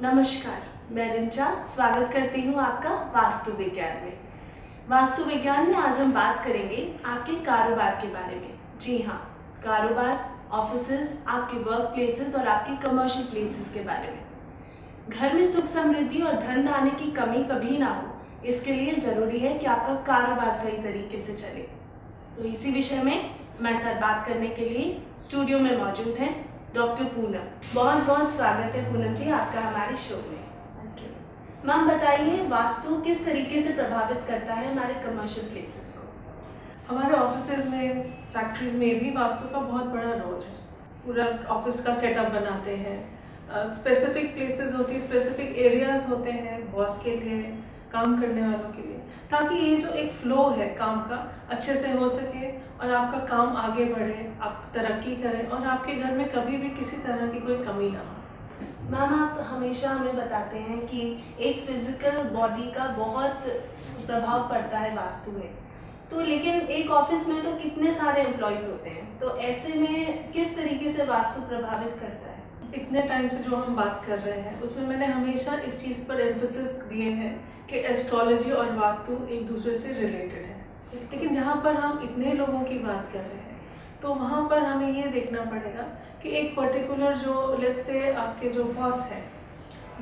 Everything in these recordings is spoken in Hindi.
नमस्कार, मैं रिंचा स्वागत करती हूँ आपका वास्तु विज्ञान में। वास्तु विज्ञान में आज हम बात करेंगे आपके कारोबार के बारे में। जी हाँ, कारोबार, ऑफिसेज, आपके वर्क प्लेसेस और आपके कमर्शियल प्लेसेस के बारे में। घर में सुख समृद्धि और धन आने की कमी कभी ना हो, इसके लिए ज़रूरी है कि आपका कारोबार सही तरीके से चले। तो इसी विषय में हमारे साथ बात करने के लिए स्टूडियो में मौजूद हैं डॉक्टर पूनम। बहुत बहुत स्वागत है पूनम जी आपका हमारे शो में। Thank you ma'am. बताइए, वास्तु किस तरीके से प्रभावित करता है हमारे कमर्शियल प्लेसेस को? हमारे ऑफिसेज में, फैक्ट्रीज में भी वास्तु का बहुत बड़ा रोल है। पूरा ऑफिस का सेटअप बनाते हैं, स्पेसिफिक प्लेसेस होती है, स्पेसिफिक एरियाज होते हैं बॉस के लिए, काम करने वालों के लिए, ताकि ये जो एक फ्लो है काम का अच्छे से हो सके और आपका काम आगे बढ़े, आप तरक्की करें और आपके घर में कभी भी किसी तरह की कोई कमी ना हो। मैम, आप हमेशा हमें बताते हैं कि एक फिजिकल बॉडी का बहुत प्रभाव पड़ता है वास्तु में, तो लेकिन एक ऑफिस में तो कितने सारे एम्प्लॉयज़ होते हैं, तो ऐसे में किस तरीके से वास्तु प्रभावित करता है? इतने टाइम से जो हम बात कर रहे हैं उसमें मैंने हमेशा इस चीज़ पर एम्फेसिस दिए हैं कि एस्ट्रोलॉजी और वास्तु एक दूसरे से रिलेटेड है। लेकिन जहाँ पर हम इतने लोगों की बात कर रहे हैं तो वहाँ पर हमें ये देखना पड़ेगा कि एक पर्टिकुलर जो लेट्स से आपके जो बॉस है,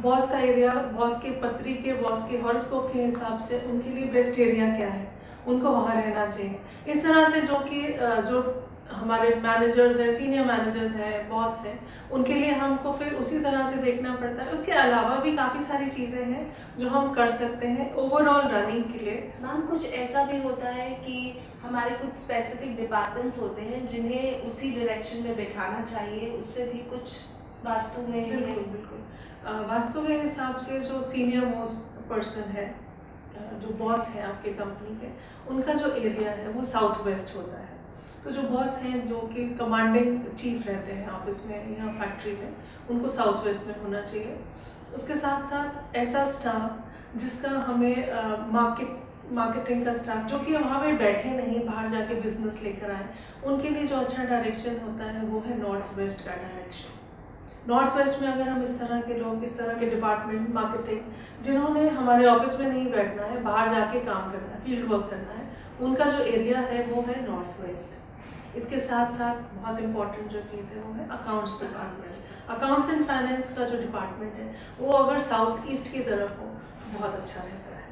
बॉस का एरिया, बॉस के पत्री के, बॉस के हॉरोस्कोप के हिसाब से उनके लिए बेस्ट एरिया क्या है, उनको वहाँ रहना चाहिए। इस तरह से जो हमारे मैनेजर्स हैं, सीनियर मैनेजर्स हैं, बॉस हैं, उनके लिए हमको फिर उसी तरह से देखना पड़ता है। उसके अलावा भी काफ़ी सारी चीज़ें हैं जो हम कर सकते हैं ओवरऑल रनिंग के लिए। मैम, कुछ ऐसा भी होता है कि हमारे कुछ स्पेसिफिक डिपार्टमेंट्स होते हैं जिन्हें उसी डायरेक्शन में बैठाना चाहिए, उससे भी कुछ वास्तु में? बिल्कुल वास्तु के हिसाब से जो सीनियर मोस्ट पर्सन है, जो बॉस है आपके कंपनी के, उनका जो एरिया है वो साउथ वेस्ट होता है। तो जो बॉस हैं, जो कि कमांडिंग चीफ रहते हैं ऑफिस में या फैक्ट्री में, उनको साउथ वेस्ट में होना चाहिए। उसके साथ साथ ऐसा स्टाफ जिसका हमें मार्केटिंग का स्टाफ जो कि वहाँ पे बैठे नहीं, बाहर जाके बिजनेस लेकर आए, उनके लिए जो अच्छा डायरेक्शन होता है वो है नॉर्थ वेस्ट का डायरेक्शन। नॉर्थ वेस्ट में अगर हम इस तरह के लोग, इस तरह के डिपार्टमेंट, मार्केटिंग, जिन्होंने हमारे ऑफिस में नहीं बैठना है, बाहर जाके काम करना है, फील्ड वर्क करना है, उनका जो एरिया है वो है नॉर्थ वेस्ट। इसके साथ साथ बहुत इंपॉर्टेंट जो चीज़ है वो है accounts department. Accounts and finance का जो डिपार्टमेंट है वो अगर साउथ ईस्ट की तरफ हो तो बहुत अच्छा रहता है।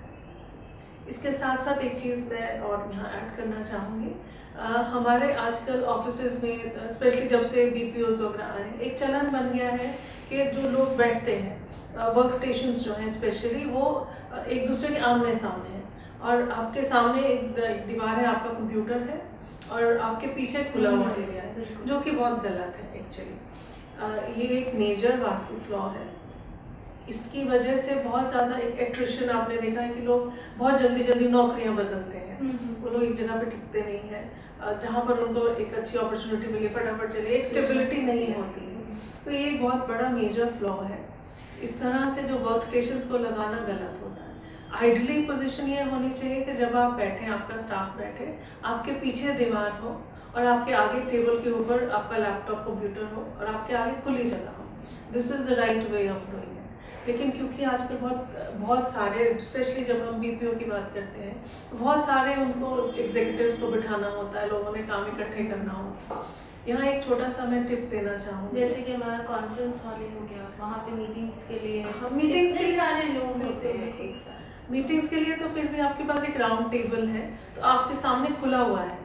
इसके साथ साथ एक चीज़ मैं और यहाँ ऐड करना चाहूँगी, हमारे आजकल ऑफिसेज में स्पेशली जब से BPOs वगैरह आए, एक चलन बन गया है कि जो लोग बैठते हैं, वर्क स्टेशंस जो हैं स्पेशली, वो एक दूसरे के आमने सामने हैं और आपके सामने एक दीवार है, आपका कंप्यूटर है और आपके पीछे खुला हुआ एरिया है, जो कि बहुत गलत है एक्चुअली। ये एक मेजर वास्तु फ्लॉ है। इसकी वजह से बहुत ज़्यादा एक एट्रिशन आपने देखा है कि लोग बहुत जल्दी जल्दी नौकरियां बदलते हैं, वो लोग एक जगह पे टिकते नहीं हैं, जहाँ पर उनको एक अच्छी अपॉर्चुनिटी मिले फटाफट चले, एक स्टेबिलिटी नहीं होती है। तो ये एक बहुत बड़ा मेजर फ्लॉ है। इस तरह से जो वर्क स्टेशंस को लगाना गलत होता है। आइडियली पोजीशन ये होनी चाहिए कि जब आप बैठे, आपका स्टाफ बैठे, आपके पीछे दीवार हो और आपके आगे टेबल के ऊपर आपका लैपटॉप, कंप्यूटर हो और आपके आगे खुली जगह हो। This is the right way of doing it. लेकिन क्योंकि आजकल बहुत सारे, स्पेशली जब हम BPO की बात करते हैं, तो बहुत सारे उनको एग्जीक्यूटिव्स को बिठाना होता है, लोगों ने काम इकट्ठे करना होता है। यहाँ एक छोटा सा मैं टिप देना चाहूँगी, जैसे कि हमारा कॉन्फ्रेंस हॉल हो गया, वहाँ पे मीटिंग्स के लिए मीटिंग्स के सारे लोग होते हैं एक साथ। मीटिंग्स के लिए तो फिर भी आपके पास एक राउंड टेबल है तो आपके सामने खुला हुआ है।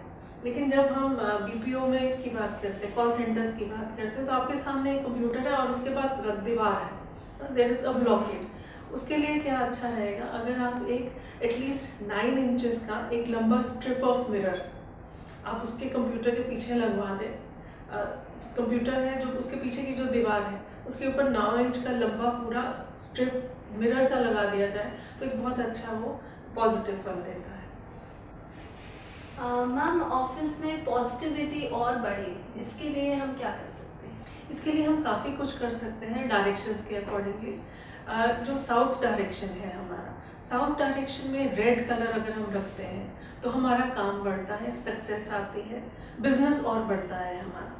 लेकिन जब हम BPO में की बात करते हैं, कॉल सेंटर्स की बात करते हैं, तो आपके सामने एक कंप्यूटर है और उसके बाद दीवार है, देयर इज अ ब्लॉकेज। उसके लिए क्या अच्छा रहेगा, अगर आप एक एटलीस्ट 9 इंचेस का एक लंबा स्ट्रिप ऑफ मिरर आप उसके कंप्यूटर के पीछे लगवा दें। कंप्यूटर है जो उसके पीछे की जो दीवार है उसके ऊपर 9 इंच का लंबा पूरा स्ट्रिप मिरर का लगा दिया जाए तो एक बहुत अच्छा वो पॉजिटिव फल देता है। मैम, ऑफिस में पॉजिटिविटी और बढ़े, इसके लिए हम क्या कर सकते हैं? इसके लिए हम काफ़ी कुछ कर सकते हैं डायरेक्शंस के अकॉर्डिंगली। जो साउथ डायरेक्शन है हमारा, साउथ डायरेक्शन में रेड कलर अगर हम रखते हैं तो हमारा काम बढ़ता है, सक्सेस आती है, बिजनेस और बढ़ता है हमारा।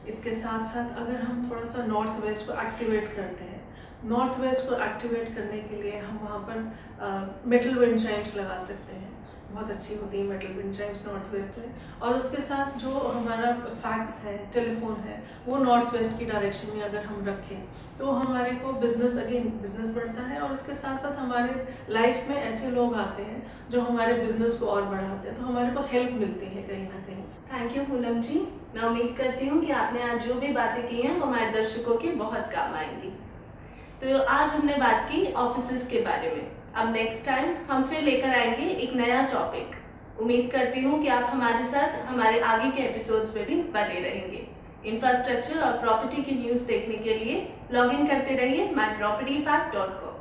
इसके साथ साथ अगर हम थोड़ा सा नॉर्थ वेस्ट को एक्टिवेट करते हैं, नॉर्थ वेस्ट को एक्टिवेट करने के लिए हम वहाँ पर मेटल विंड चाइम्स लगा सकते हैं। बहुत अच्छी होती है metal wind Chimes north west में। और उसके साथ जो हमारा फैक्स है, टेलीफोन है, वो नॉर्थ वेस्ट की डायरेक्शन में अगर हम रखें तो हमारे को बिजनेस बढ़ता है। और उसके साथ साथ हमारे लाइफ में ऐसे लोग आते हैं जो हमारे बिजनेस को और बढ़ाते हैं, तो हमारे को हेल्प मिलती है कहीं ना कहीं से। थैंक यू पूनम जी। मैं उम्मीद करती हूँ कि आपने आज जो भी बातें की हैं वो हमारे दर्शकों के बहुत काम आएंगी। तो आज हमने बात की ऑफिसेस के बारे में। अब नेक्स्ट टाइम हम फिर लेकर आएंगे एक नया टॉपिक। उम्मीद करती हूँ कि आप हमारे साथ हमारे आगे के एपिसोड्स में भी बने रहेंगे। इंफ्रास्ट्रक्चर और प्रॉपर्टी की न्यूज़ देखने के लिए लॉग इन करते रहिए mypropertyfact.com।